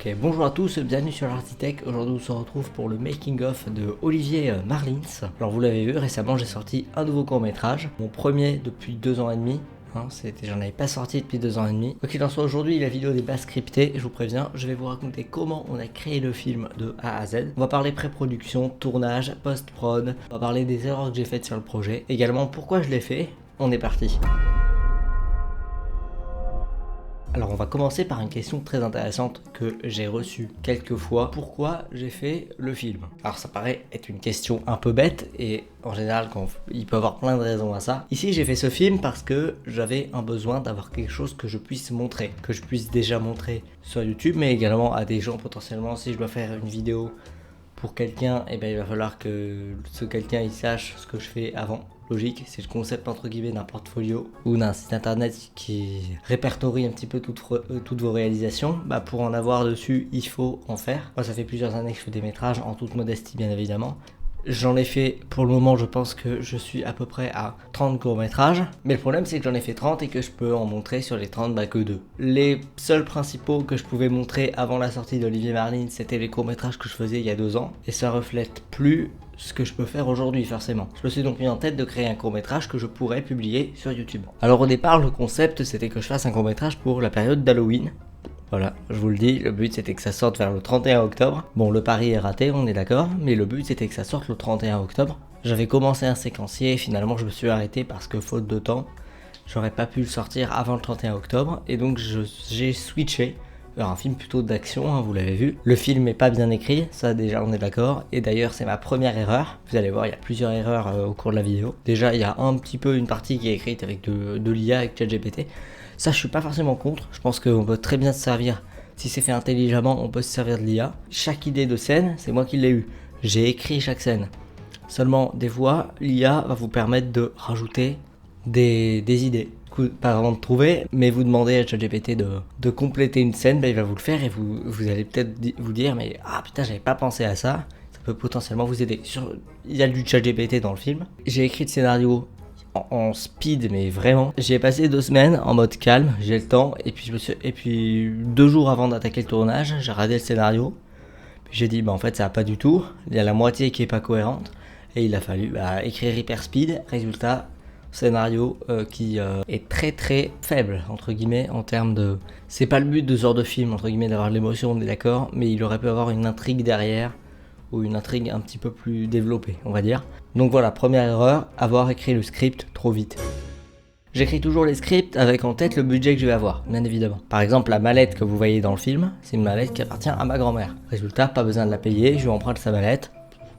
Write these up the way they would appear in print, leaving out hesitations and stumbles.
Ok, bonjour à tous, bienvenue sur l'Artitech. Aujourd'hui on se retrouve pour le making of de Olivier Marlins. Alors vous l'avez vu, récemment j'ai sorti un nouveau court métrage, mon premier depuis 2 ans et demi. J'en avais pas sorti depuis 2 ans et demi. Quoi qu'il en soit, aujourd'hui la vidéo n'est pas scriptée, je vous préviens, je vais vous raconter comment on a créé le film de A à Z. On va parler pré-production, tournage, post-prod, on va parler des erreurs que j'ai faites sur le projet, également pourquoi je l'ai fait. On est parti. Alors on va commencer par une question très intéressante que j'ai reçue quelques fois. Pourquoi j'ai fait le film? Alors ça paraît être une question un peu bête et en général il peut y avoir plein de raisons à ça. Ici j'ai fait ce film parce que j'avais un besoin d'avoir quelque chose que je puisse montrer. Que je puisse déjà montrer sur YouTube mais également à des gens potentiellement. Si je dois faire une vidéo pour quelqu'un, et il va falloir que ce quelqu'un il sache ce que je fais avant. Logique, c'est le concept entre guillemets d'un portfolio ou d'un site internet qui répertorie un petit peu toutes vos réalisations. Pour en avoir dessus, il faut en faire. Moi, ça fait plusieurs années que je fais des métrages, en toute modestie bien évidemment. J'en ai fait, pour le moment, je pense que je suis à peu près à 30 courts-métrages. Mais le problème, c'est que j'en ai fait 30 et que je peux en montrer sur les 30 que 2. Les seuls principaux que je pouvais montrer avant la sortie d'Olivier Marlins, c'était les courts-métrages que je faisais il y a 2 ans. Et ça reflète plus ce que je peux faire aujourd'hui, forcément. Je me suis donc mis en tête de créer un court-métrage que je pourrais publier sur YouTube. Alors au départ, le concept, c'était que je fasse un court-métrage pour la période d'Halloween. Voilà, je vous le dis, le but c'était que ça sorte vers le 31 octobre. Bon, le pari est raté, on est d'accord, mais le but c'était que ça sorte le 31 octobre. J'avais commencé un séquencier, finalement je me suis arrêté parce que faute de temps, j'aurais pas pu le sortir avant le 31 octobre. Et donc j'ai switché vers un film plutôt d'action, vous l'avez vu. Le film est pas bien écrit, ça déjà on est d'accord. Et d'ailleurs c'est ma première erreur. Vous allez voir, il y a plusieurs erreurs au cours de la vidéo. Déjà il y a un petit peu une partie qui est écrite avec de l'IA, avec ChatGPT. Ça, je suis pas forcément contre. Je pense qu'on peut très bien se servir. Si c'est fait intelligemment, on peut se servir de l'IA. Chaque idée de scène, c'est moi qui l'ai eu. J'ai écrit chaque scène. Seulement, des fois, l'IA va vous permettre de rajouter des idées. Pas vraiment de trouver, mais vous demandez à ChatGPT de compléter une scène, il va vous le faire et vous allez peut-être vous dire, mais ah putain, j'avais pas pensé à ça. Ça peut potentiellement vous aider. Il y a du ChatGPT dans le film. J'ai écrit le scénario en speed, mais vraiment. J'ai passé 2 semaines en mode calme, j'ai le temps, et puis 2 jours avant d'attaquer le tournage, j'ai regardé le scénario. Puis j'ai dit, en fait, ça va pas du tout. Il y a la moitié qui est pas cohérente, et il a fallu écrire hyper speed. Résultat, scénario qui est très très faible, entre guillemets, en termes de. C'est pas le but de ce genre de film, entre guillemets, d'avoir de l'émotion, on est d'accord, mais il aurait pu avoir une intrigue derrière, ou une intrigue un petit peu plus développée, on va dire. Donc voilà, première erreur, avoir écrit le script trop vite. J'écris toujours les scripts avec en tête le budget que je vais avoir, bien évidemment. Par exemple, la mallette que vous voyez dans le film, c'est une mallette qui appartient à ma grand-mère. Résultat, pas besoin de la payer, je lui emprunte sa mallette.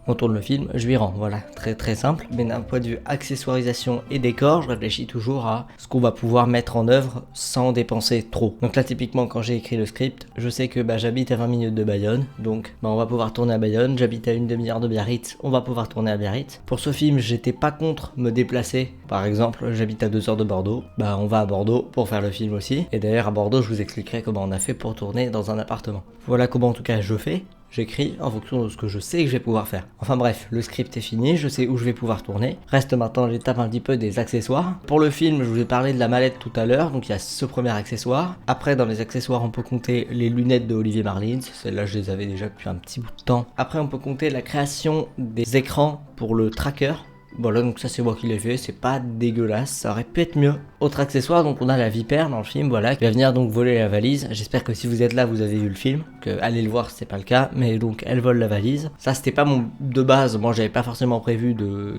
On tourne le film, je lui rends, voilà, très très simple. Mais d'un point de vue accessoirisation et décor, je réfléchis toujours à ce qu'on va pouvoir mettre en œuvre sans dépenser trop. Donc là typiquement quand j'ai écrit le script, je sais que j'habite à 20 minutes de Bayonne, donc on va pouvoir tourner à Bayonne, j'habite à une demi-heure de Biarritz, on va pouvoir tourner à Biarritz. Pour ce film, j'étais pas contre me déplacer, par exemple j'habite à 2 heures de Bordeaux, on va à Bordeaux pour faire le film aussi. Et d'ailleurs à Bordeaux, je vous expliquerai comment on a fait pour tourner dans un appartement. Voilà comment en tout cas je fais. J'écris en fonction de ce que je sais que je vais pouvoir faire. Enfin bref, le script est fini, je sais où je vais pouvoir tourner. Reste maintenant l'étape un petit peu des accessoires. Pour le film, je vous ai parlé de la mallette tout à l'heure, donc il y a ce premier accessoire. Après, dans les accessoires, on peut compter les lunettes de Olivier Marlins. Celles-là, je les avais déjà depuis un petit bout de temps. Après, on peut compter la création des écrans pour le tracker. Voilà, donc ça c'est moi qui l'ai fait, c'est pas dégueulasse, ça aurait pu être mieux. Autre accessoire, donc on a la vipère dans le film, voilà, qui va venir donc voler la valise. J'espère que si vous êtes là, vous avez vu le film, que allez le voir si c'est pas le cas, mais donc elle vole la valise. Ça c'était pas mon de base, moi j'avais pas forcément prévu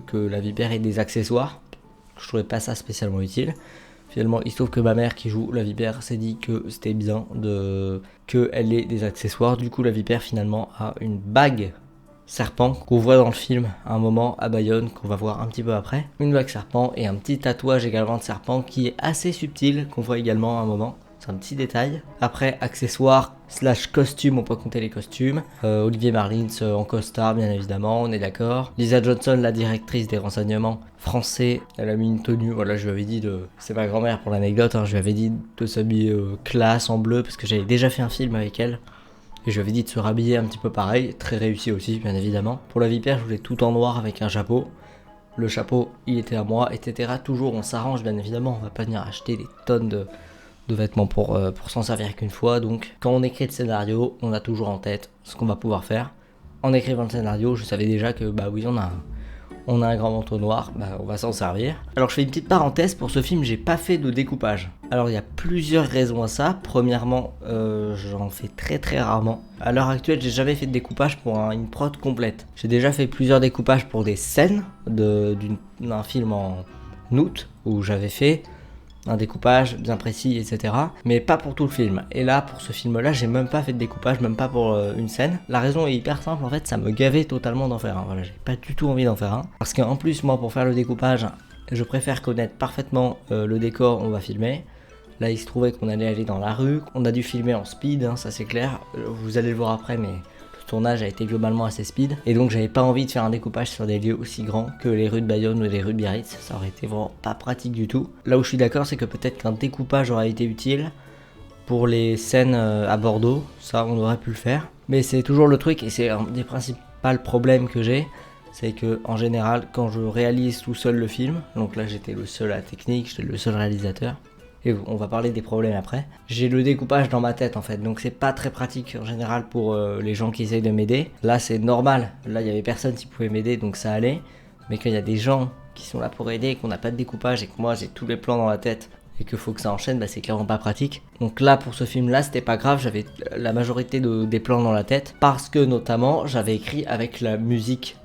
que la vipère ait des accessoires. Je trouvais pas ça spécialement utile. Finalement, il se trouve que ma mère qui joue la vipère s'est dit que c'était bien qu'elle ait des accessoires. Du coup, la vipère finalement a une bague serpent qu'on voit dans le film à un moment à Bayonne, qu'on va voir un petit peu après. Une bague serpent et un petit tatouage également de serpent qui est assez subtil, qu'on voit également à un moment. C'est un petit détail. Après, accessoires / costumes, on peut compter les costumes. Olivier Marlins en costard, bien évidemment, on est d'accord. Lisa Johnson, la directrice des renseignements français, elle a mis une tenue, voilà, je lui avais dit c'est ma grand-mère pour l'anecdote, je lui avais dit de s'habiller classe en bleu, parce que j'avais déjà fait un film avec elle. Et je lui avais dit de se rhabiller un petit peu pareil, très réussi aussi bien évidemment. Pour la vipère, je voulais tout en noir avec un chapeau. Le chapeau, il était à moi, etc. Toujours on s'arrange bien évidemment, on va pas venir acheter des tonnes de vêtements pour s'en servir qu'une fois. Donc quand on écrit le scénario, on a toujours en tête ce qu'on va pouvoir faire. En écrivant le scénario, je savais déjà que bah oui, on a un grand manteau noir, bah on va s'en servir. Alors je fais une petite parenthèse, pour ce film j'ai pas fait de découpage. Alors il y a plusieurs raisons à ça. Premièrement, j'en fais très rarement. À l'heure actuelle, j'ai jamais fait de découpage pour une prod complète. J'ai déjà fait plusieurs découpages pour des scènes d'un film en août, où j'avais fait un découpage bien précis, etc. Mais pas pour tout le film. Et là, pour ce film-là, j'ai même pas fait de découpage, même pas pour une scène. La raison est hyper simple, en fait, ça me gavait totalement d'en faire un. Voilà, j'ai pas du tout envie d'en faire un. Parce qu'en plus, moi, pour faire le découpage, je préfère connaître parfaitement le décor on va filmer. Là, il se trouvait qu'on allait aller dans la rue. On a dû filmer en speed, hein, ça c'est clair. Vous allez le voir après, mais le tournage a été globalement assez speed. Et donc, j'avais pas envie de faire un découpage sur des lieux aussi grands que les rues de Bayonne ou les rues de Biarritz. Ça aurait été vraiment pas pratique du tout. Là où je suis d'accord, c'est que peut-être qu'un découpage aurait été utile pour les scènes à Bordeaux. Ça, on aurait pu le faire. Mais c'est toujours le truc, et c'est un des principaux problèmes que j'ai. C'est que en général, quand je réalise tout seul le film, donc là j'étais le seul à la technique, j'étais le seul réalisateur, et on va parler des problèmes après, j'ai le découpage dans ma tête en fait, donc c'est pas très pratique en général pour les gens qui essayent de m'aider. Là c'est normal, là il y avait personne qui pouvait m'aider, donc ça allait, mais quand il y a des gens qui sont là pour aider et qu'on n'a pas de découpage et que moi j'ai tous les plans dans la tête et qu'il faut que ça enchaîne, bah c'est clairement pas pratique. Donc là pour ce film là c'était pas grave, j'avais la majorité des plans dans la tête, parce que notamment j'avais écrit avec la musique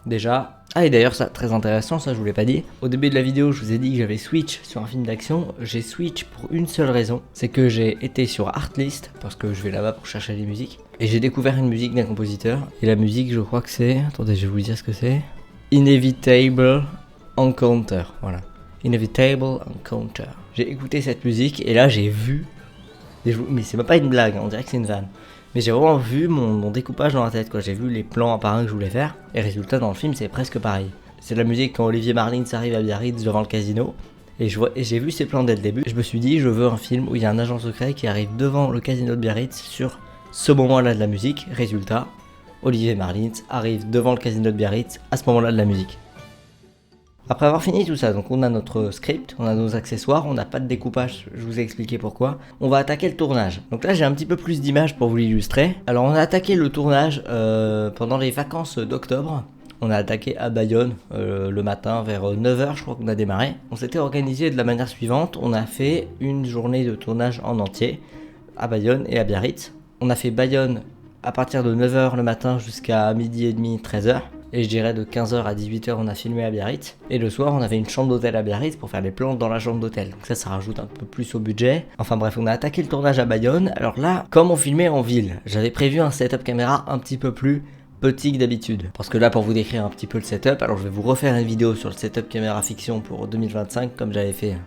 déjà. Ah, et d'ailleurs ça, très intéressant, ça je vous l'ai pas dit. Au début de la vidéo je vous ai dit que j'avais switch sur un film d'action. J'ai switch pour une seule raison, c'est que j'ai été sur Artlist, parce que je vais là-bas pour chercher les musiques, et j'ai découvert une musique d'un compositeur, et la musique je crois que c'est, attendez je vais vous dire ce que c'est, Inevitable Encounter, voilà, Inevitable Encounter. J'ai écouté cette musique et là j'ai vu, mais c'est même pas une blague, on dirait que c'est une vanne. Mais j'ai vraiment vu mon découpage dans la tête, quoi. J'ai vu les plans apparents que je voulais faire. Et résultat, dans le film, c'est presque pareil. C'est la musique quand Olivier Marlins arrive à Biarritz devant le casino. Et j'ai vu ces plans dès le début. Je me suis dit, je veux un film où il y a un agent secret qui arrive devant le casino de Biarritz sur ce moment-là de la musique. Résultat, Olivier Marlins arrive devant le casino de Biarritz à ce moment-là de la musique. Après avoir fini tout ça, donc on a notre script, on a nos accessoires, on n'a pas de découpage, je vous ai expliqué pourquoi. On va attaquer le tournage. Donc là j'ai un petit peu plus d'images pour vous l'illustrer. Alors on a attaqué le tournage pendant les vacances d'octobre. On a attaqué à Bayonne le matin vers 9h, je crois qu'on a démarré. On s'était organisé de la manière suivante, on a fait une journée de tournage en entier à Bayonne et à Biarritz. On a fait Bayonne à partir de 9h le matin jusqu'à midi et demi, 13h. Et je dirais de 15h à 18h on a filmé à Biarritz. Et le soir on avait une chambre d'hôtel à Biarritz pour faire les plans dans la chambre d'hôtel. Donc ça rajoute un peu plus au budget. Enfin bref, on a attaqué le tournage à Bayonne. Alors là, comme on filmait en ville, j'avais prévu un setup caméra un petit peu plus petit que d'habitude. Parce que là, pour vous décrire un petit peu le setup, alors je vais vous refaire une vidéo sur le setup caméra fiction pour 2025 comme j'avais fait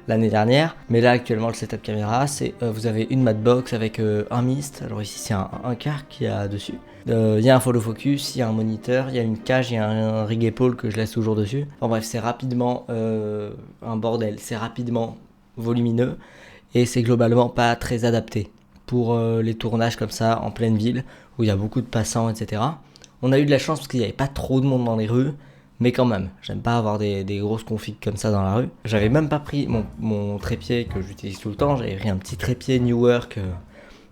l'année dernière. Mais là actuellement le setup caméra c'est vous avez une matbox avec un mist. Alors ici c'est un car qui a dessus. Il y a un follow focus, il y a un moniteur, il y a une cage, il y a un rig épaule que je laisse toujours dessus. Enfin bref, c'est rapidement un bordel, c'est rapidement volumineux et c'est globalement pas très adapté pour les tournages comme ça en pleine ville où il y a beaucoup de passants, etc. On a eu de la chance parce qu'il n'y avait pas trop de monde dans les rues, mais quand même, j'aime pas avoir des grosses configs comme ça dans la rue. J'avais même pas pris mon trépied que j'utilise tout le temps, j'avais pris un petit trépied Newark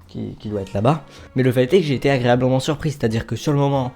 qui doit être là-bas. Mais le fait est que j'ai été agréablement surpris, c'est-à-dire que sur le moment,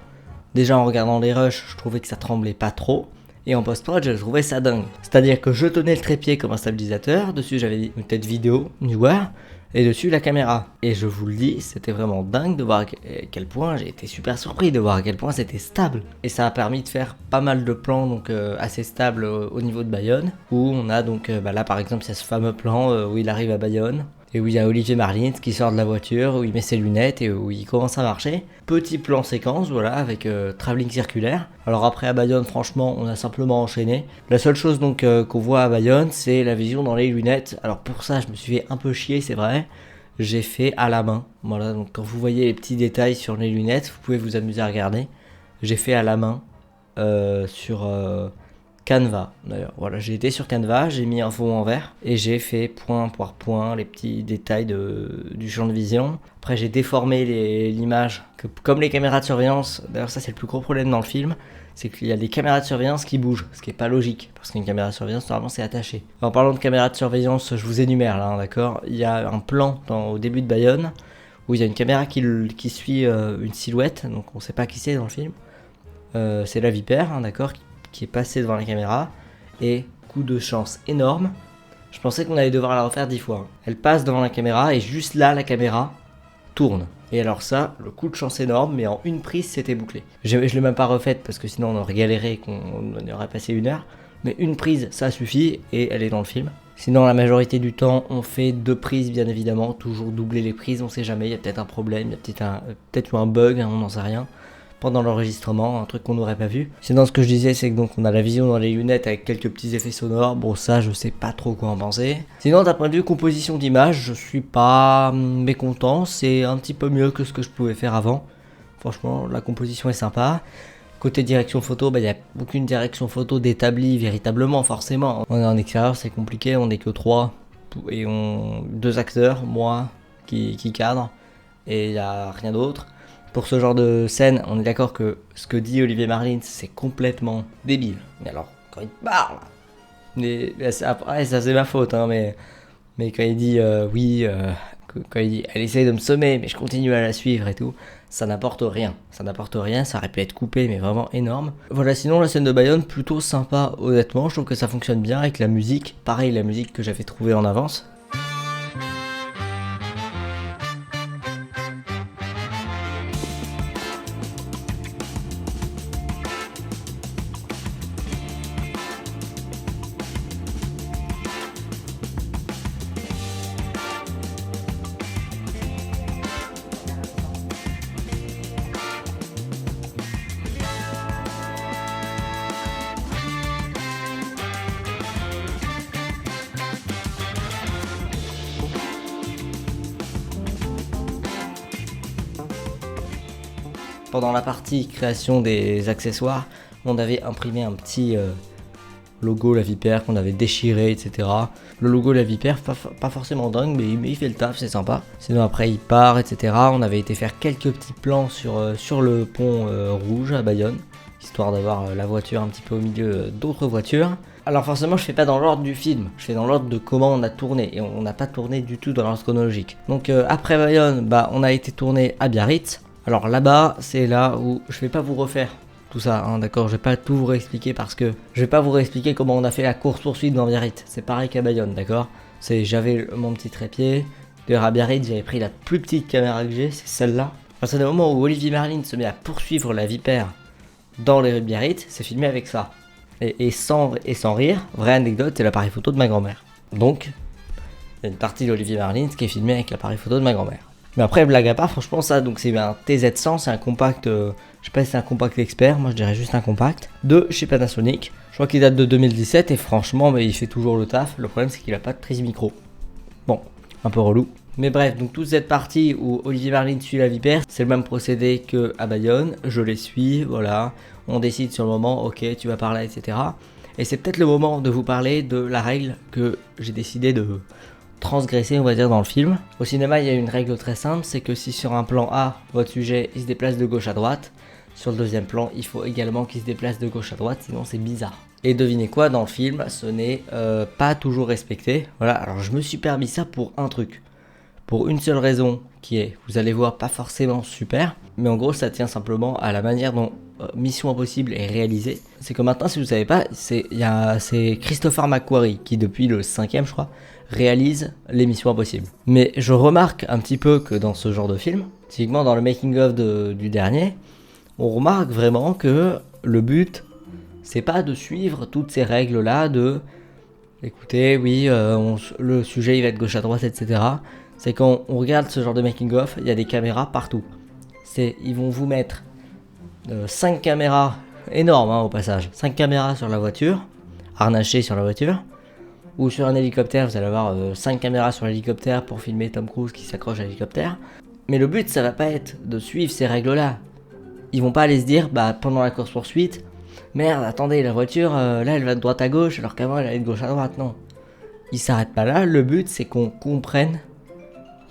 déjà en regardant les rushs, je trouvais que ça tremblait pas trop. Et en post-prod, je trouvais ça dingue. C'est-à-dire que je tenais le trépied comme un stabilisateur, dessus j'avais une tête vidéo, Newark, et dessus la caméra. Et je vous le dis, c'était vraiment dingue de voir à quel point, j'ai été super surpris de voir à quel point c'était stable. Et ça a permis de faire pas mal de plans donc assez stables au niveau de Bayonne, où on a donc, là par exemple, il y a ce fameux plan où il arrive à Bayonne, et où il y a Olivier Marlins qui sort de la voiture, où il met ses lunettes et où il commence à marcher. Petit plan séquence, voilà, avec travelling circulaire. Alors après à Bayonne, franchement, on a simplement enchaîné. La seule chose donc qu'on voit à Bayonne, c'est la vision dans les lunettes. Alors pour ça, je me suis fait un peu chier, c'est vrai. J'ai fait à la main. Voilà, donc quand vous voyez les petits détails sur les lunettes, vous pouvez vous amuser à regarder. J'ai fait à la main sur Canva d'ailleurs. Voilà, j'ai été sur Canva, j'ai mis un fond en vert et j'ai fait point par point les petits détails du champ de vision. Après j'ai déformé l'image que comme les caméras de surveillance, d'ailleurs ça c'est le plus gros problème dans le film, c'est qu'il y a des caméras de surveillance qui bougent, ce qui est pas logique, parce qu'une caméra de surveillance normalement c'est attaché. En parlant de caméras de surveillance, je vous énumère là, d'accord. Il y a un plan au début de Bayonne, où il y a une caméra qui suit une silhouette, donc on sait pas qui c'est dans le film. C'est la vipère, hein, d'accord, qui est passée devant la caméra, et coup de chance énorme, je pensais qu'on allait devoir la refaire 10 fois. Elle passe devant la caméra, et juste là, la caméra tourne. Et alors ça, le coup de chance énorme, mais en une prise, c'était bouclé. Je l'ai même pas refaite, parce que sinon on aurait galéré, qu'on aurait passé 1 heure. Mais une prise, ça suffit, et elle est dans le film. Sinon, la majorité du temps, on fait 2 prises, bien évidemment. Toujours doubler les prises, on sait jamais, il y a peut-être un problème, il y a peut-être eu un bug, hein, on n'en sait rien. Pendant l'enregistrement, un truc qu'on n'aurait pas vu. Sinon, ce que je disais, c'est que donc on a la vision dans les lunettes avec quelques petits effets sonores. Bon, ça, je sais pas trop quoi en penser. Sinon, d'un point de vue composition d'image, je suis pas mécontent. C'est un petit peu mieux que ce que je pouvais faire avant. Franchement, la composition est sympa. Côté direction photo, il n'y a aucune direction photo d'établie véritablement, forcément. On est en extérieur, c'est compliqué, on n'est que 3. Et 2 acteurs, moi, qui cadrent. Et il n'y a rien d'autre. Pour ce genre de scène, on est d'accord que ce que dit Olivier Marlins, c'est complètement débile. Mais alors, quand il parle, après, ça c'est ma faute, hein, mais quand il dit quand il dit elle essaye de me semer, mais je continue à la suivre et tout, ça n'apporte rien. Ça n'apporte rien, ça aurait pu être coupé, mais vraiment énorme. Voilà, sinon la scène de Bayonne, plutôt sympa, honnêtement. Je trouve que ça fonctionne bien avec la musique. Pareil, la musique que j'avais trouvée en avance. Pendant la partie création des accessoires, on avait imprimé un petit logo La Vipère qu'on avait déchiré, etc. Le logo La Vipère, pas forcément dingue, mais il fait le taf, c'est sympa. Sinon après il part, etc. On avait été faire quelques petits plans sur le pont rouge à Bayonne, histoire d'avoir la voiture un petit peu au milieu d'autres voitures. Alors forcément je fais pas dans l'ordre du film, je fais dans l'ordre de comment on a tourné, et on n'a pas tourné du tout dans l'ordre chronologique. Donc après Bayonne, on a été tourné à Biarritz. Alors là-bas, c'est là où je vais pas vous refaire tout ça, hein, d'accord, je vais pas tout vous réexpliquer parce que je vais pas vous réexpliquer comment on a fait la course-poursuite dans Biarritz. C'est pareil qu'à Bayonne, d'accord. J'avais mon petit trépied. D'ailleurs à Biarritz, j'avais pris la plus petite caméra que j'ai, c'est celle-là. À partir du moment où Olivier Marlins se met à poursuivre la vipère dans les rues de Biarritz, c'est filmé avec ça. Et sans rire, vraie anecdote, c'est l'appareil photo de ma grand-mère. Donc, il y a une partie d'Olivier Marlins qui est filmée avec l'appareil photo de ma grand-mère. Mais après, blague à part, franchement, ça, donc c'est un TZ100, c'est un compact, je sais pas si c'est un compact expert, moi je dirais juste un compact, de chez Panasonic. Je crois qu'il date de 2017 et franchement, il fait toujours le taf. Le problème, c'est qu'il a pas de prise micro. Bon, un peu relou. Mais bref, donc toute cette partie où Olivier Marlins suit la vipère, c'est le même procédé que à Bayonne. Je les suis, voilà. On décide sur le moment, ok, tu vas par là, etc. Et c'est peut-être le moment de vous parler de la règle que j'ai décidé de transgresser, on va dire, dans le film. Au cinéma, il y a une règle très simple, c'est que si sur un plan A, votre sujet il se déplace de gauche à droite, sur le deuxième plan, il faut également qu'il se déplace de gauche à droite, sinon c'est bizarre. Et devinez quoi, dans le film, ce n'est pas toujours respecté. Voilà, alors je me suis permis ça pour un truc. Pour une seule raison, qui est, vous allez voir, pas forcément super, mais en gros, ça tient simplement à la manière dont Mission Impossible est réalisée. C'est que maintenant, si vous savez pas, c'est Christopher McQuarrie qui, depuis le 5e, je crois, réalise les Missions Impossibles. Mais je remarque un petit peu que dans ce genre de film, typiquement dans le making-of du dernier, on remarque vraiment que le but, c'est pas de suivre toutes ces règles-là de écoutez, oui, le sujet il va être gauche à droite, etc. C'est quand on regarde ce genre de making-of, il y a des caméras partout. Ils vont vous mettre 5 caméras, énormes au passage, 5 caméras sur la voiture, harnachées sur la voiture, ou sur un hélicoptère, vous allez avoir 5 caméras sur l'hélicoptère pour filmer Tom Cruise qui s'accroche à l'hélicoptère. Mais le but, ça va pas être de suivre ces règles-là. Ils vont pas aller se dire, pendant la course-poursuite, merde, attendez, la voiture, là, elle va de droite à gauche, alors qu'avant, elle allait de gauche à droite, non. Ils s'arrêtent pas là, le but, c'est qu'on comprenne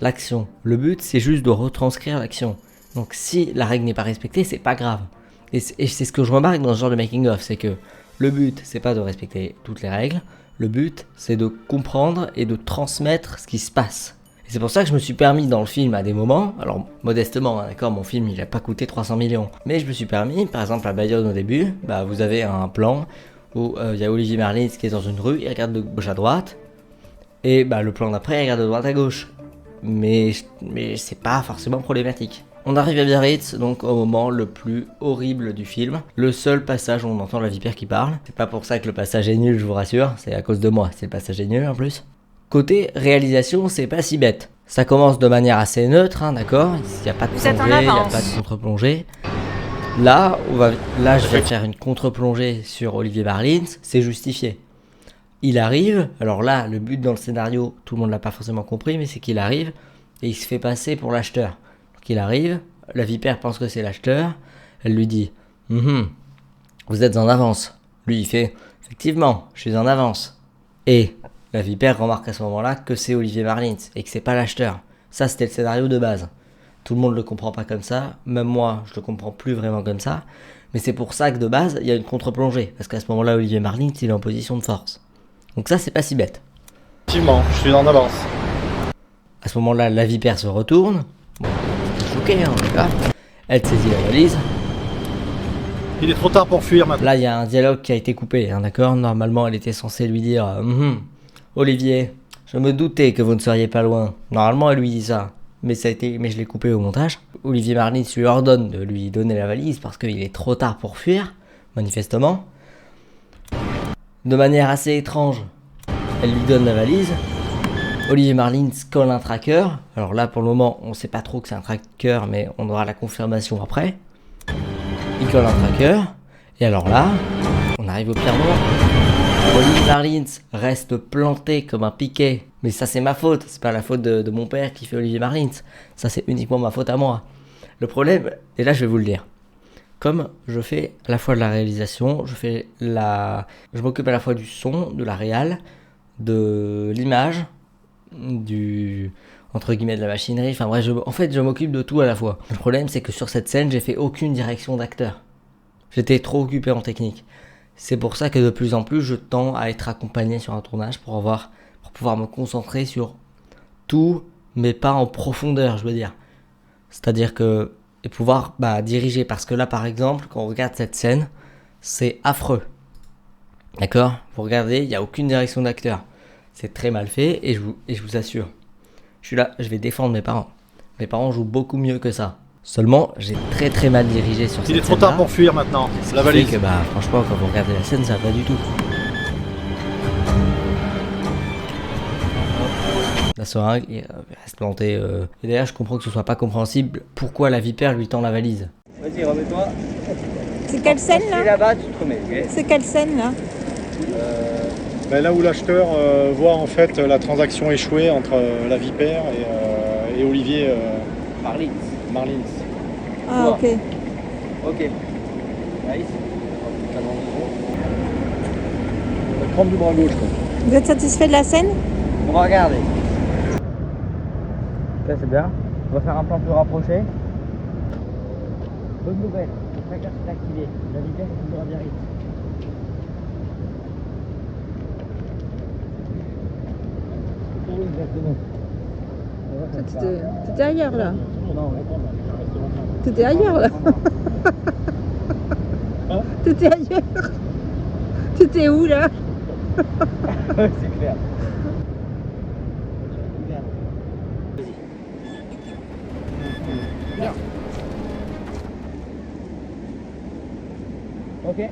l'action. Le but, c'est juste de retranscrire l'action. Donc si la règle n'est pas respectée, c'est pas grave. Et c'est ce que je remarque dans ce genre de making-of, c'est que le but, c'est pas de respecter toutes les règles, le but, c'est de comprendre et de transmettre ce qui se passe. Et c'est pour ça que je me suis permis dans le film à des moments, alors modestement, hein, d'accord, mon film il a pas coûté 300 millions, mais je me suis permis, par exemple à Bayonne au début, bah vous avez un plan où il y a Olivier Marlins qui est dans une rue, il regarde de gauche à droite, et bah le plan d'après il regarde de droite à gauche. Mais c'est pas forcément problématique. On arrive à Biarritz, donc au moment le plus horrible du film. Le seul passage où on entend la vipère qui parle. C'est pas pour ça que le passage est nul, je vous rassure. C'est à cause de moi, c'est le passage est nul en plus. Côté réalisation, c'est pas si bête. Ça commence de manière assez neutre, hein, d'accord. Il n'y a pas de plongée, il n'y a pas de contre-plongée. Là, je vais faire une contre-plongée sur Olivier Marlins, c'est justifié. Il arrive, alors là, le but dans le scénario, tout le monde l'a pas forcément compris, mais c'est qu'il arrive et il se fait passer pour l'acheteur. Donc il arrive, la vipère pense que c'est l'acheteur, elle lui dit vous êtes en avance. Lui il fait effectivement, je suis en avance. Et la vipère remarque à ce moment-là que c'est Olivier Marlins et que c'est pas l'acheteur. Ça c'était le scénario de base. Tout le monde le comprend pas comme ça, même moi je le comprends plus vraiment comme ça, mais c'est pour ça que de base il y a une contre-plongée, parce qu'à ce moment-là Olivier Marlins il est en position de force. Donc ça c'est pas si bête. Effectivement, je suis en avance. À ce moment-là, la vipère se retourne. Bon, elle est choquée, hein, d'accord. Elle saisit la valise. Il est trop tard pour fuir maintenant. Là, il y a un dialogue qui a été coupé, hein, d'accord. Normalement, elle était censée lui dire Olivier, je me doutais que vous ne seriez pas loin. Normalement, elle lui dit ça. Mais je l'ai coupé au montage. Olivier Marlins lui ordonne de lui donner la valise parce qu'il est trop tard pour fuir, manifestement. De manière assez étrange, elle lui donne la valise. Olivier Marlins colle un tracker. Alors là, pour le moment, on sait pas trop que c'est un tracker, mais on aura la confirmation après. Il colle un tracker. Et alors là, on arrive au pire moment. Olivier Marlins reste planté comme un piquet. Mais ça, c'est ma faute. C'est pas la faute de mon père qui fait Olivier Marlins. Ça, c'est uniquement ma faute à moi. Le problème, et là, je vais vous le dire. Comme je fais à la fois de la réalisation, je m'occupe à la fois du son, de la réal, de l'image, entre guillemets de la machinerie, enfin bref, je m'occupe de tout à la fois. Le problème c'est que sur cette scène, j'ai fait aucune direction d'acteur. J'étais trop occupé en technique. C'est pour ça que de plus en plus, je tends à être accompagné sur un tournage pour pouvoir me concentrer sur tout, mais pas en profondeur, je veux dire. C'est-à-dire que et pouvoir diriger, parce que là par exemple quand on regarde cette scène c'est affreux, d'accord, vous regardez, il n'y a aucune direction d'acteur, c'est très mal fait et je vous assure, je suis là, je vais défendre mes parents jouent beaucoup mieux que ça, seulement j'ai très très mal dirigé sur cette scène. Il est trop tard pour fuir maintenant, la valise que franchement quand vous regardez la scène ça va pas du tout. La seringue, il reste planté. Et d'ailleurs, je comprends que ce soit pas compréhensible pourquoi la vipère lui tend la valise. Vas-y, remets-toi. C'est quelle scène là? Là-bas, tu te remets. Okay. C'est quelle scène là? Là où l'acheteur voit en fait la transaction échouer entre la vipère et Olivier Marlins. Ah, ok. Ok. Nice. La crampe du bras gauche. Quoi. Vous êtes satisfait de la scène? On va regarder. Là c'est bien. On va faire un plan plus rapproché. Bonne nouvelle, le tracker s'est activé. La vitesse est toujours à Biarritz. Exactement. T'étais ailleurs là. T'étais ailleurs là. T'étais ailleurs. T'étais où là? C'est clair. Ok.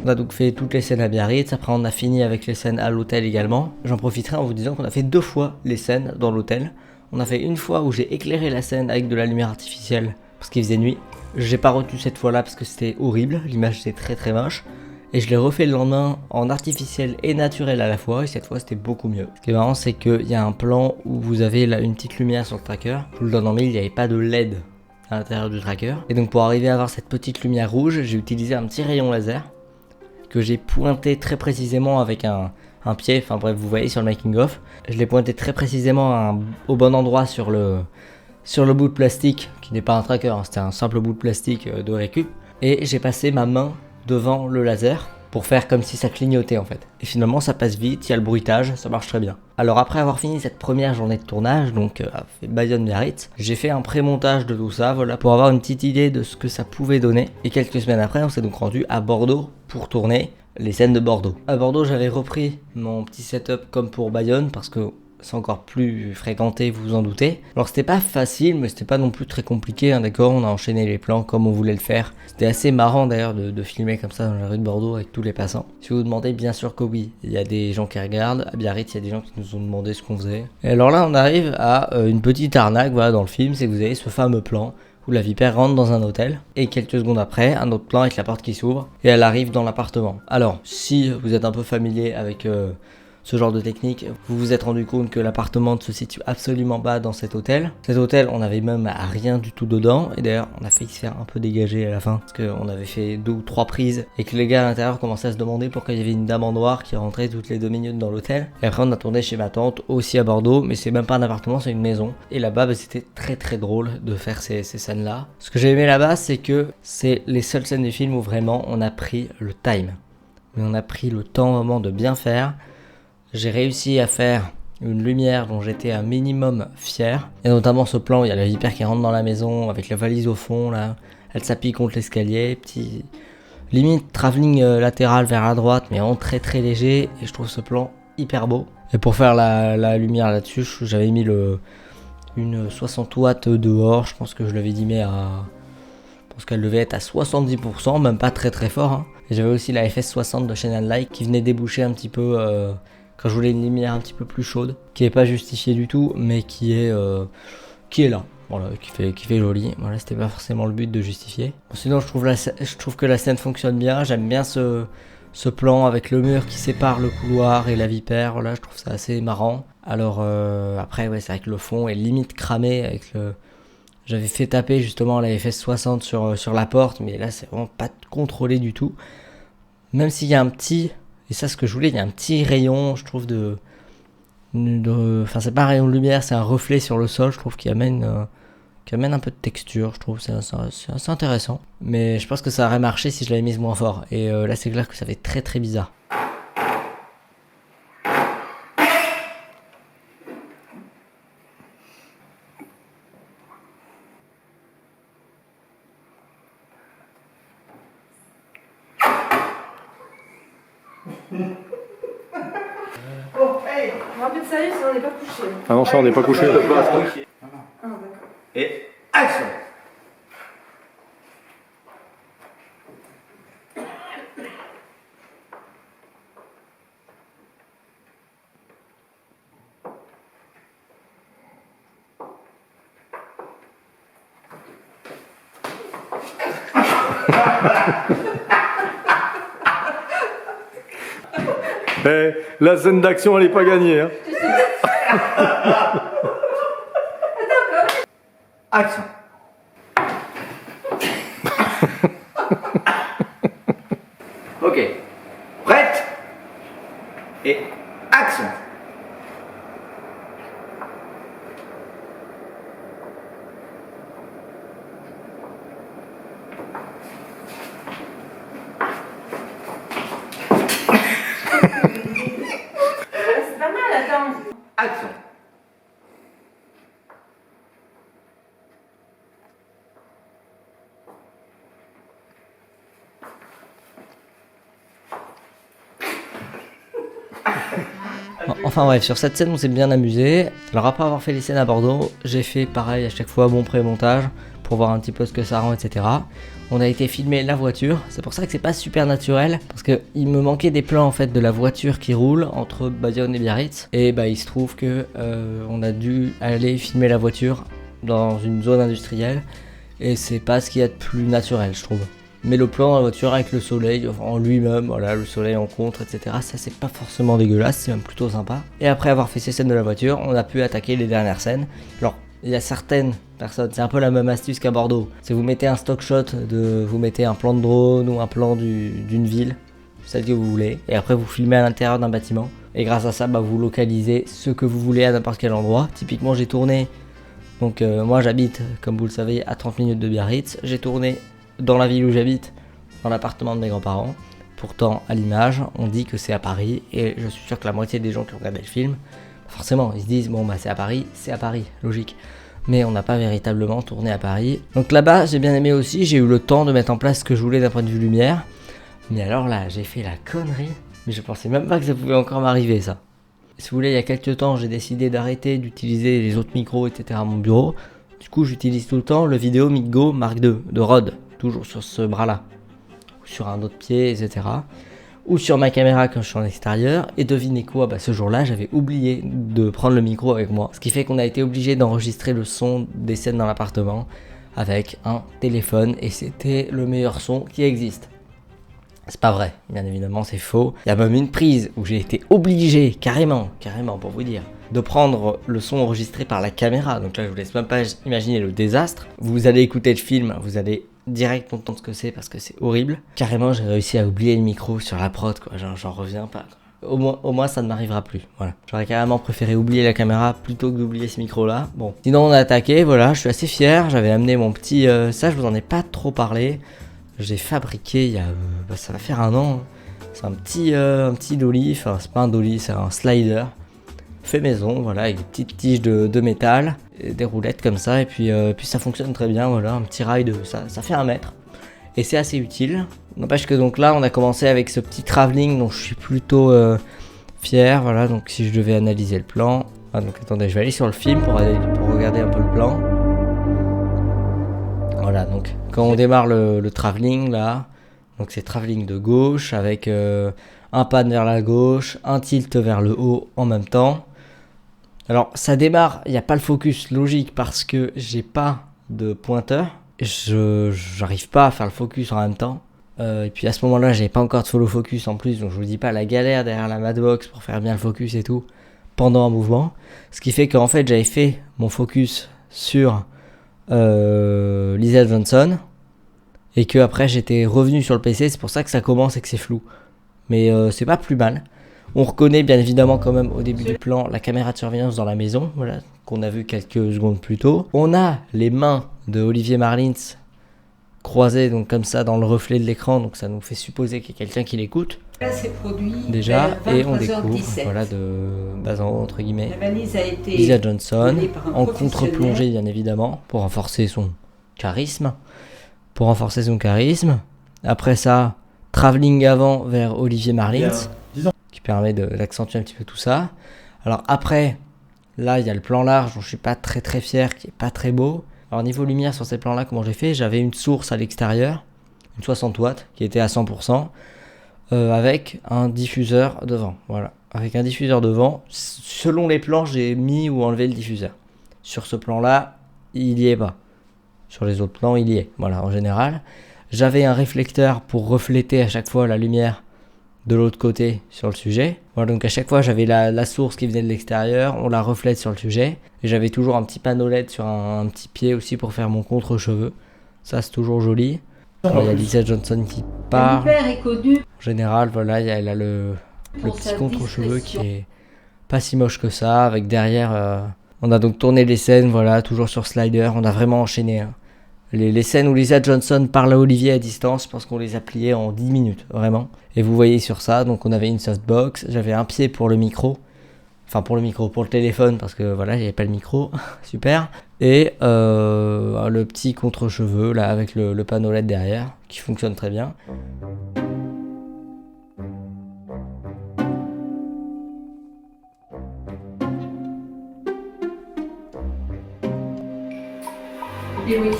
On a donc fait toutes les scènes à Biarritz, après on a fini avec les scènes à l'hôtel également. J'en profiterai en vous disant qu'on a fait 2 fois les scènes dans l'hôtel. On a fait une fois où j'ai éclairé la scène avec de la lumière artificielle parce qu'il faisait nuit. J'ai pas retenu cette fois là parce que c'était horrible, l'image était très très moche. Et je l'ai refait le lendemain en artificiel et naturel à la fois, et cette fois c'était beaucoup mieux. Ce qui est marrant c'est qu'il y a un plan où vous avez là une petite lumière sur le tracker. Je vous le donne en mille, il n'y avait pas de LED à l'intérieur du tracker. Et donc pour arriver à avoir cette petite lumière rouge, j'ai utilisé un petit rayon laser que j'ai pointé très précisément avec un pied, enfin bref vous voyez sur le making of. Je l'ai pointé très précisément au bon endroit sur sur le bout de plastique, qui n'est pas un tracker, hein, c'était un simple bout de plastique de récup, et j'ai passé ma main devant le laser pour faire comme si ça clignotait en fait. Et finalement ça passe vite, il y a le bruitage, ça marche très bien. Alors après avoir fini cette première journée de tournage, donc à Bayonne-Biarritz, j'ai fait un pré-montage de tout ça, voilà, pour avoir une petite idée de ce que ça pouvait donner. Et quelques semaines après, on s'est donc rendu à Bordeaux pour tourner les scènes de Bordeaux. À Bordeaux, j'avais repris mon petit setup comme pour Bayonne, parce que c'est encore plus fréquenté, vous vous en doutez. Alors c'était pas facile, mais c'était pas non plus très compliqué, hein, d'accord, on a enchaîné les plans comme on voulait le faire. C'était assez marrant d'ailleurs de filmer comme ça dans la rue de Bordeaux avec tous les passants. Si vous vous demandez, bien sûr que oui, il y a des gens qui regardent. À Biarritz, il y a des gens qui nous ont demandé ce qu'on faisait. Et alors là, on arrive à une petite arnaque, voilà, dans le film, c'est que vous avez ce fameux plan où la vipère rentre dans un hôtel, et quelques secondes après, un autre plan avec la porte qui s'ouvre, et elle arrive dans l'appartement. Alors, si vous êtes un peu familier avec ce genre de technique, vous vous êtes rendu compte que l'appartement ne se situe absolument pas dans cet hôtel. Cet hôtel, on avait même rien du tout dedans, et d'ailleurs on a failli se faire un peu dégager à la fin, parce qu'on avait fait 2 ou 3 prises, et que les gars à l'intérieur commençaient à se demander pourquoi il y avait une dame en noir qui rentrait toutes les 2 minutes dans l'hôtel. Et après on a tourné chez ma tante, aussi à Bordeaux, mais c'est même pas un appartement, c'est une maison. Et là-bas, bah, c'était très très drôle de faire ces scènes-là. Ce que j'ai aimé là-bas, c'est que c'est les seules scènes du film où vraiment on a pris le time. Mais on a pris le temps vraiment de bien faire. J'ai réussi à faire une lumière dont j'étais un minimum fier. Et notamment ce plan où il y a la vipère qui rentre dans la maison avec la valise au fond là. Elle s'appuie contre l'escalier, petit limite travelling latéral vers la droite, mais vraiment très très léger. Et je trouve ce plan hyper beau. Et pour faire la lumière là-dessus, j'avais mis une 60 watts dehors. Je pense que je l'avais dimé à... Je pense qu'elle devait être à 70%, même pas très très fort. Hein. Et j'avais aussi la FS60 de Channel Light qui venait déboucher un petit peu... quand je voulais une lumière un petit peu plus chaude, qui est pas justifiée du tout, mais qui est là, voilà, qui fait joli. Voilà, c'était pas forcément le but de justifier. Bon, sinon, je trouve que la scène fonctionne bien. J'aime bien ce plan avec le mur qui sépare le couloir et la vipère. Voilà, je trouve ça assez marrant. Alors après, ouais, c'est avec le fond est limite cramé avec le. J'avais fait taper justement la FS60 sur la porte, mais là, c'est vraiment pas contrôlé du tout. Même s'il y a un petit... Et ça, ce que je voulais, il y a un petit rayon, je trouve, enfin, c'est pas un rayon de lumière, c'est un reflet sur le sol, je trouve, qui amène un peu de texture, je trouve, c'est assez intéressant. Mais je pense que ça aurait marché si je l'avais mise moins fort. Et là, c'est clair que ça fait très très bizarre. Bon, allez, on va un peu de sérieux, sinon on n'est pas couché. Ah non, ça on n'est pas couché. Ah, d'accord. Et action! Eh, la scène d'action, elle est pas gagnée. Hein. Action! Ok. Prête? Et action! C'est pas mal, attends. Action! Enfin bref, sur cette scène on s'est bien amusé. Alors après avoir fait les scènes à Bordeaux, j'ai fait pareil à chaque fois mon pré-montage pour voir un petit peu ce que ça rend, etc. On a été filmer la voiture, c'est pour ça que c'est pas super naturel, parce que il me manquait des plans en fait de la voiture qui roule entre Bayonne et Biarritz. Et bah il se trouve que on a dû aller filmer la voiture dans une zone industrielle, et c'est pas ce qu'il y a de plus naturel je trouve. Mais le plan dans la voiture avec le soleil en lui-même, voilà, le soleil en contre, etc. Ça c'est pas forcément dégueulasse, c'est même plutôt sympa. Et après avoir fait ces scènes de la voiture, on a pu attaquer les dernières scènes. Alors, il y a certaines personnes, c'est un peu la même astuce qu'à Bordeaux. C'est vous mettez un stock shot, vous mettez un plan de drone ou un plan d'une ville, celle que vous voulez. Et après vous filmez à l'intérieur d'un bâtiment. Et grâce à ça, bah, vous localisez ce que vous voulez à n'importe quel endroit. Typiquement, j'ai tourné Donc moi j'habite, comme vous le savez, à 30 minutes de Biarritz. J'ai tourné dans la ville où j'habite, dans l'appartement de mes grands-parents. Pourtant, à l'image, on dit que c'est à Paris, et je suis sûr que la moitié des gens qui ont regardé le film, forcément, ils se disent, bon bah c'est à Paris, logique. Mais on n'a pas véritablement tourné à Paris. Donc là-bas, j'ai bien aimé aussi, j'ai eu le temps de mettre en place ce que je voulais d'un point de vue lumière. Mais alors là, j'ai fait la connerie, mais je pensais même pas que ça pouvait encore m'arriver ça. Si vous voulez, il y a quelques temps, j'ai décidé d'arrêter d'utiliser les autres micros, etc. à mon bureau. Du coup, j'utilise tout le temps le Vidéo Mic-Go Mark II de Rode, toujours sur ce bras-là, ou sur un autre pied, etc. Ou sur ma caméra quand je suis en extérieur. Et devinez quoi, ce jour-là, j'avais oublié de prendre le micro avec moi. Ce qui fait qu'on a été obligé d'enregistrer le son des scènes dans l'appartement avec un téléphone. Et c'était le meilleur son qui existe. C'est pas vrai, bien évidemment, c'est faux. Il y a même une prise où j'ai été obligé, carrément pour vous dire, de prendre le son enregistré par la caméra. Donc là, je vous laisse même pas imaginer le désastre. Vous allez écouter le film, vous allez direct comprendre ce que c'est parce que c'est horrible. Carrément, j'ai réussi à oublier le micro sur la prod, quoi. J'en reviens pas, quoi. Au moins, ça ne m'arrivera plus. Voilà. J'aurais carrément préféré oublier la caméra plutôt que d'oublier ce micro-là. Bon. Sinon, on a attaqué, voilà, je suis assez fier. J'avais amené mon petit... ça, je vous en ai pas trop parlé. J'ai fabriqué il y a... ça va faire 1 an. C'est un petit dolly. Enfin, c'est pas un dolly, c'est un slider. Fait maison, voilà, avec des petites tiges de métal. Et des roulettes comme ça. Et puis ça fonctionne très bien, voilà. Un petit rail de... Ça fait 1 mètre. Et c'est assez utile. N'empêche que donc là, on a commencé avec ce petit travelling dont je suis plutôt fier. Voilà, donc si je devais analyser le plan... Ah, donc attendez, je vais aller sur le film pour regarder un peu le plan. Voilà, donc quand on démarre le travelling là, donc c'est travelling de gauche avec un pan vers la gauche, un tilt vers le haut en même temps. Alors ça démarre, il n'y a pas le focus logique parce que j'ai pas de pointeur. J'arrive pas à faire le focus en même temps. Et puis à ce moment-là, j'avais pas encore de follow focus en plus, donc je vous dis pas la galère derrière la Madbox pour faire bien le focus et tout pendant un mouvement. Ce qui fait qu'en fait j'avais fait mon focus sur Lisa Johnson et que après j'étais revenu sur le PC, c'est pour ça que ça commence et que c'est flou, mais c'est pas plus mal. On reconnaît bien évidemment quand même au début du plan la caméra de surveillance dans la maison, voilà, qu'on a vu quelques secondes plus tôt. On a les mains de Olivier Marlins croisées donc comme ça dans le reflet de l'écran, donc ça nous fait supposer qu'il y a quelqu'un qui l'écoute. Là, c'est produit déjà, et on 23h17. découvre, voilà, de bas en haut, entre guillemets, La valise a été Lisa Johnson, donnée par un en professionnel. contre-plongée bien évidemment, pour renforcer son charisme. Après ça, travelling avant vers Olivier Marlins, qui permet d'accentuer un petit peu tout ça. Alors après, là il y a le plan large dont je suis pas très fier, qui est pas très beau. Alors niveau lumière sur ces plans là, comment j'ai fait? J'avais une source à l'extérieur, une 60 watts, qui était à 100%. Avec un diffuseur devant, voilà. Avec un diffuseur devant, selon les plans, j'ai mis ou enlevé le diffuseur. Sur ce plan-là, il y est pas. Sur les autres plans, il y est, voilà, en général. J'avais un réflecteur pour refléter à chaque fois la lumière de l'autre côté sur le sujet. Voilà, donc à chaque fois, j'avais la source qui venait de l'extérieur, on la reflète sur le sujet. Et j'avais toujours un petit panneau LED sur un petit pied aussi pour faire mon contre-cheveux. Ça, c'est toujours joli. Alors, il y a Lisa Johnson qui part. En général, voilà, elle a le petit contre-cheveux qui est pas si moche que ça. Avec derrière, on a donc tourné les scènes, voilà, toujours sur slider. On a vraiment enchaîné. Hein. Les scènes où Lisa Johnson parle à Olivier à distance, je pense qu'on les a pliées en 10 minutes, vraiment. Et vous voyez sur ça, donc on avait une softbox. J'avais un pied pour le micro. Enfin, pour le téléphone, parce que voilà, j'avais pas le micro. Super. Et le petit contre-cheveux, là, avec le panneau LED derrière, qui fonctionne très bien. Et oui,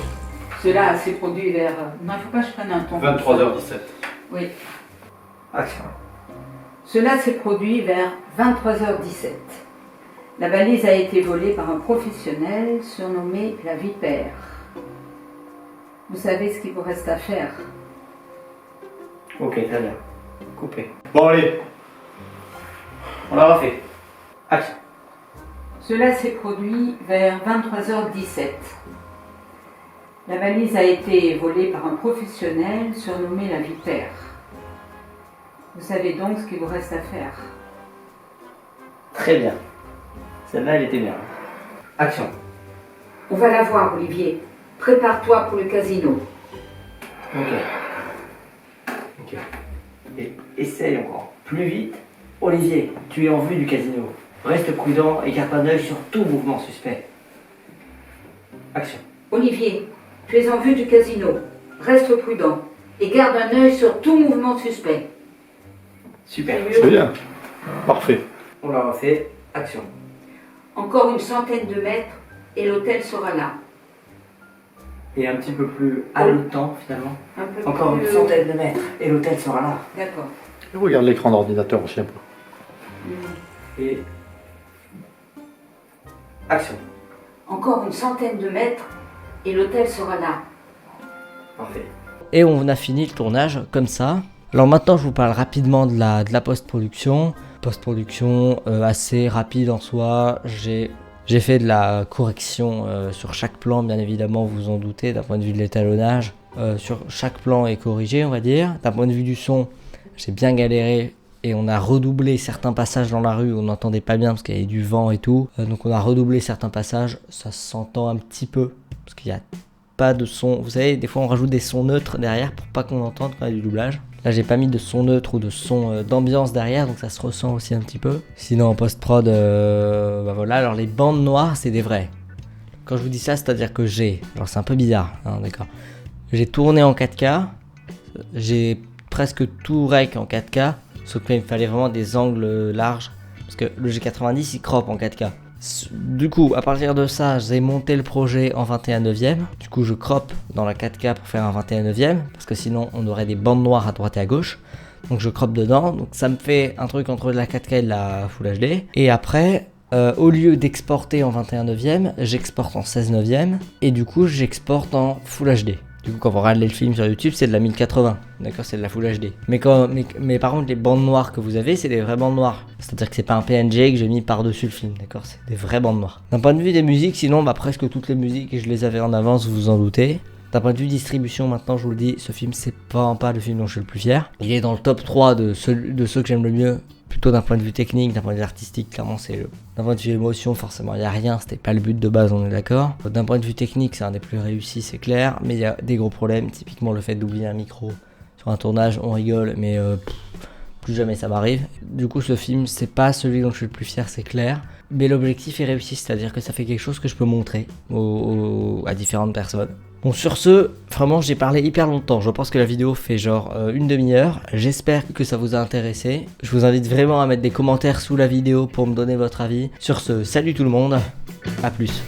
cela s'est produit vers... Non, il ne faut pas que je prenne un ton. 23h17. Oui. Action. Cela s'est produit vers 23h17. La valise a été volée par un professionnel surnommé la Vipère. Vous savez ce qu'il vous reste à faire. Ok, très bien. Coupé. Bon allez, On l'a refait. Action. Cela s'est produit vers 23h17. La valise a été volée par un professionnel surnommé la Vipère. Vous savez donc ce qu'il vous reste à faire. Très bien. Celle-là, elle était bien. Action. On va la voir, Olivier. Prépare-toi pour le casino. Ok. Et essaye encore. Plus vite. Olivier, tu es en vue du casino. Reste prudent et garde un œil sur tout mouvement suspect. Action. Olivier, tu es en vue du casino. Reste prudent et garde un œil sur tout mouvement suspect. Super. C'est bien. Parfait. On l'a refait. Action. Encore une centaine de mètres et l'hôtel sera là. Et un petit peu plus haletant finalement. Un peu Encore plus... une centaine de mètres et l'hôtel sera là. D'accord. Et regarde l'écran d'ordinateur aussi un peu. Et action. Encore une centaine de mètres et l'hôtel sera là. Parfait. Et on a fini le tournage comme ça. Alors maintenant je vous parle rapidement de la post-production. Post-production assez rapide en soi. J'ai fait de la correction sur chaque plan, bien évidemment, vous vous en doutez, d'un point de vue de l'étalonnage. Sur chaque plan est corrigé, on va dire. D'un point de vue du son, j'ai bien galéré et on a redoublé certains passages dans la rue où on n'entendait pas bien parce qu'il y avait du vent et tout. Donc on a redoublé certains passages, ça s'entend un petit peu parce qu'il n'y a pas de son. Vous savez, des fois on rajoute des sons neutres derrière pour pas qu'on entende quand il y a du doublage. Là j'ai pas mis de son neutre ou de son d'ambiance derrière, donc ça se ressent aussi un petit peu. Sinon en post-prod, bah voilà, alors les bandes noires c'est des vrais. Quand je vous dis ça, c'est-à-dire que alors c'est un peu bizarre, hein, d'accord. J'ai tourné en 4K, j'ai presque tout rec en 4K, sauf qu'il me fallait vraiment des angles larges, parce que le G90 il crop en 4K. Du coup, à partir de ça, j'ai monté le projet en 21/9. Du coup, je crop dans la 4K pour faire un 21/9, parce que sinon, on aurait des bandes noires à droite et à gauche. Donc, je crop dedans. Donc, ça me fait un truc entre la 4K et la Full HD. Et après, au lieu d'exporter en 21/9, j'exporte en 16/9. Et du coup, j'exporte en Full HD. Du coup, quand vous regardez le film sur YouTube, c'est de la 1080. D'accord, c'est de la Full HD. Mais par contre, les bandes noires que vous avez, c'est des vraies bandes noires. C'est-à-dire que c'est pas un PNG que j'ai mis par-dessus le film. D'accord, c'est des vraies bandes noires. D'un point de vue des musiques, sinon, bah, presque toutes les musiques, je les avais en avance, vous vous en doutez. D'un point de vue distribution, maintenant, je vous le dis, ce film, c'est pas le film dont je suis le plus fier. Il est dans le top 3 de ceux que j'aime le mieux. Plutôt d'un point de vue technique, d'un point de vue artistique, clairement d'un point de vue émotion, forcément il n'y a rien, c'était pas le but de base, on est d'accord. D'un point de vue technique, c'est un des plus réussis, c'est clair, mais il y a des gros problèmes, typiquement le fait d'oublier un micro sur un tournage, on rigole, mais plus jamais ça m'arrive. Du coup ce film, c'est pas celui dont je suis le plus fier, c'est clair, mais l'objectif est réussi, c'est-à-dire que ça fait quelque chose que je peux montrer à différentes personnes. Bon, sur ce, vraiment j'ai parlé hyper longtemps, je pense que la vidéo fait genre une demi-heure, j'espère que ça vous a intéressé. Je vous invite vraiment à mettre des commentaires sous la vidéo pour me donner votre avis. Sur ce, salut tout le monde, à plus.